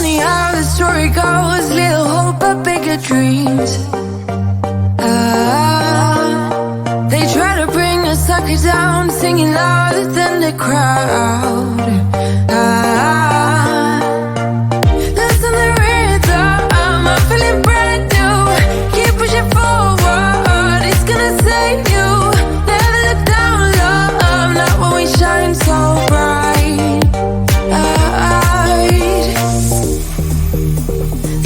funny how the story goes. Little hope but bigger dreams. They try to bring a sucker down, singing louder than the crowd. Listen to the rhythm, I'm feeling brand new. Keep pushing forward, it's gonna save you. Never look down, love, not when we shine so bright.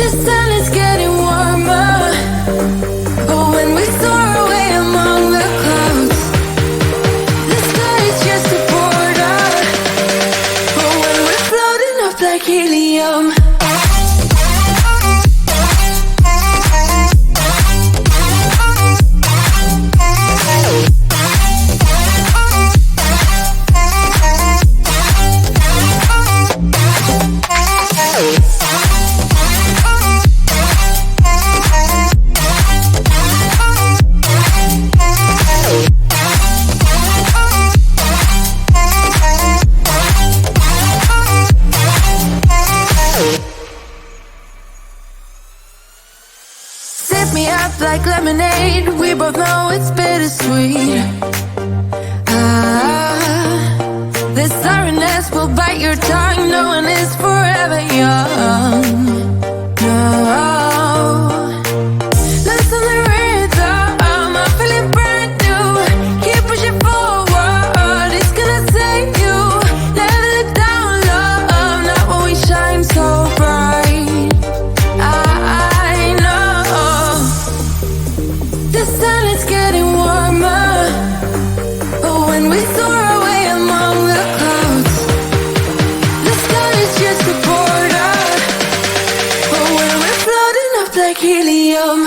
The sun is getting warmer, but when we soar away among the clouds, the sky is just a border. But when we're floating up like helium, sip me up like lemonade. We both know it's bittersweet. This sorrowness will bite your tongue. No one is forever young. No. Listen to the rhythm, I'm feeling brand new. Keep pushing forward, it's gonna save you. Never look down, love, not when we shine so bright. I know the sun is getting warmer, but when we soar away among the clouds, the sky is just a border. But when we're floating up like helium,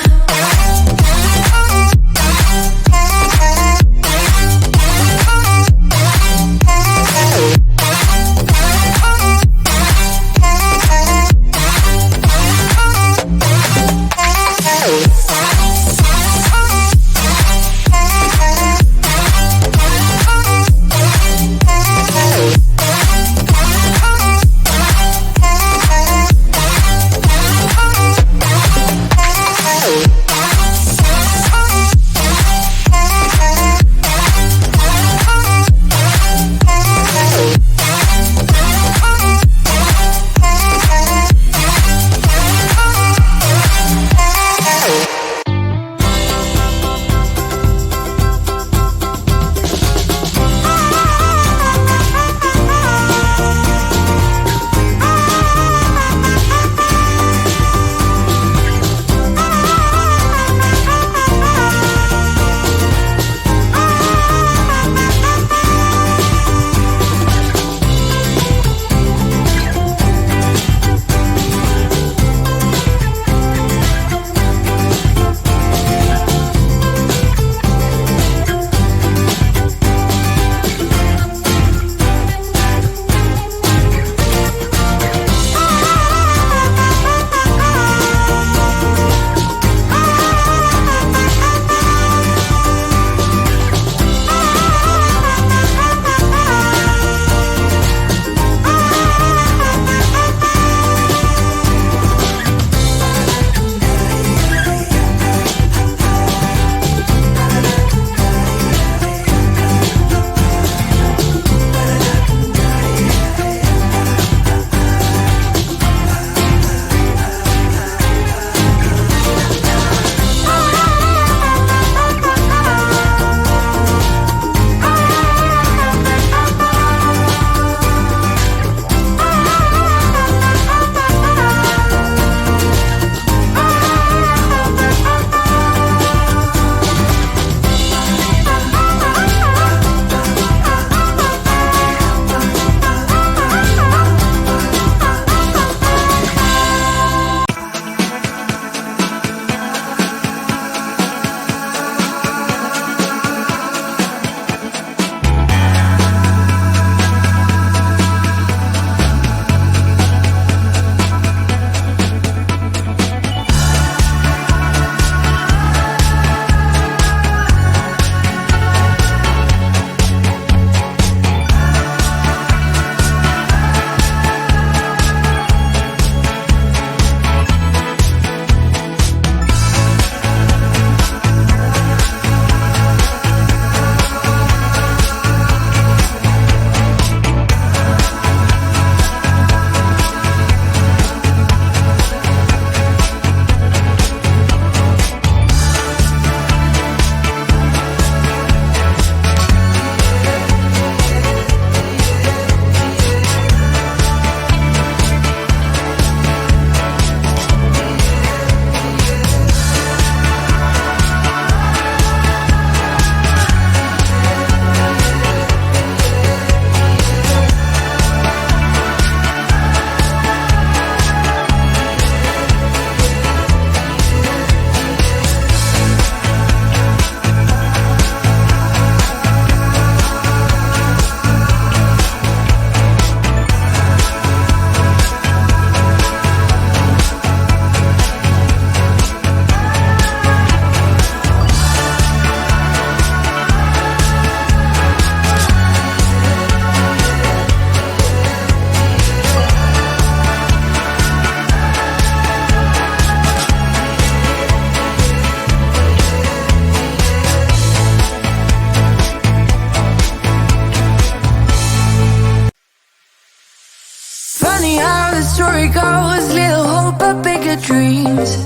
Funny how the story goes, little hope but bigger dreams.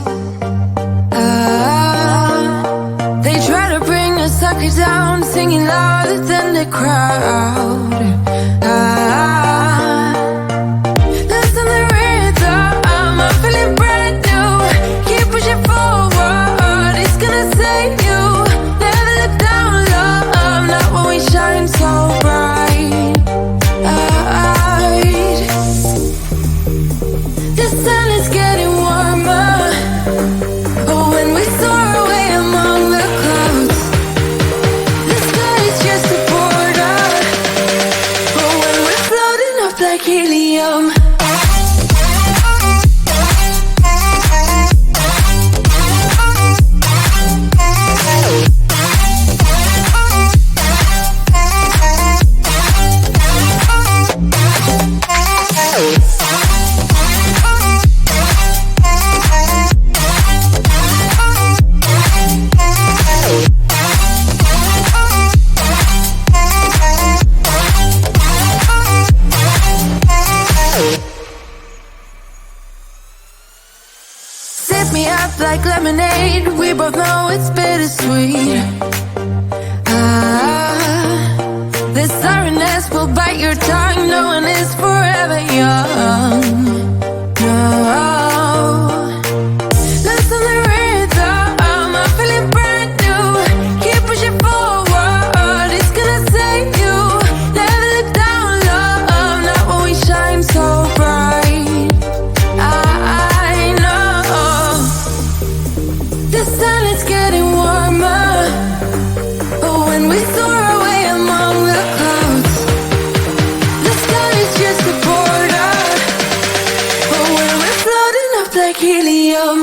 They try to bring a sucker down, singing louder than the crowd. Listen to the rhythm, I'm feeling brand new. Keep pushing forward, it's gonna save you. Never look down, love, not when we shine so bright. The sun is getting warmer, oh, when we soar away among the clouds. The sky is just a border, oh, when we're floating up like helium. Sip me up like lemonade, we both know it's bittersweet. The sorrowness will bite your tongue, no one is forever young. No, listen to the rhythm, I'm feeling brand new. Keep pushing forward, it's gonna save you. Never look down, love, not when we shine so bright. I know the sun is getting warmer, but when we soar away among the clouds, the sky is just a border, but when we're floating up like helium.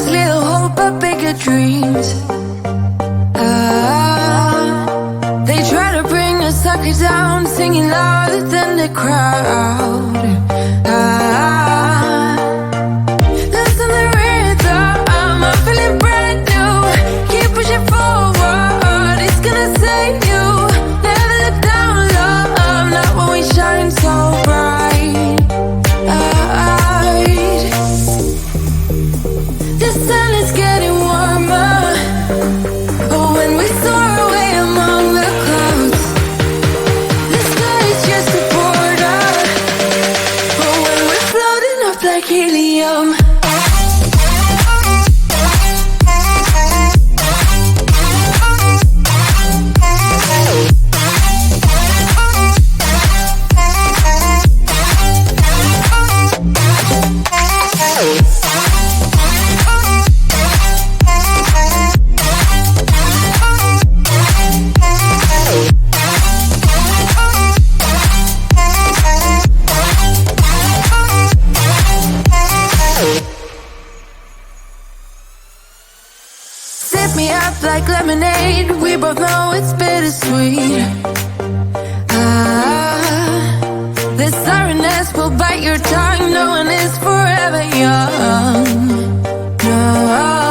lost little hope but bigger dreams. They try to bring a sucker down, singing louder than the crowd. Listen the rhythm, I'm feeling brand new. Keep pushing forward, it's gonna save you. Never look down, love, not when we shine so bright. The sun is getting warmer when we soar away among the clouds. The sky is just a border when we're floating up like helium. Sip me up like lemonade, we both know it's bittersweet. The sorrowness will bite your tongue, no one is forever young. No.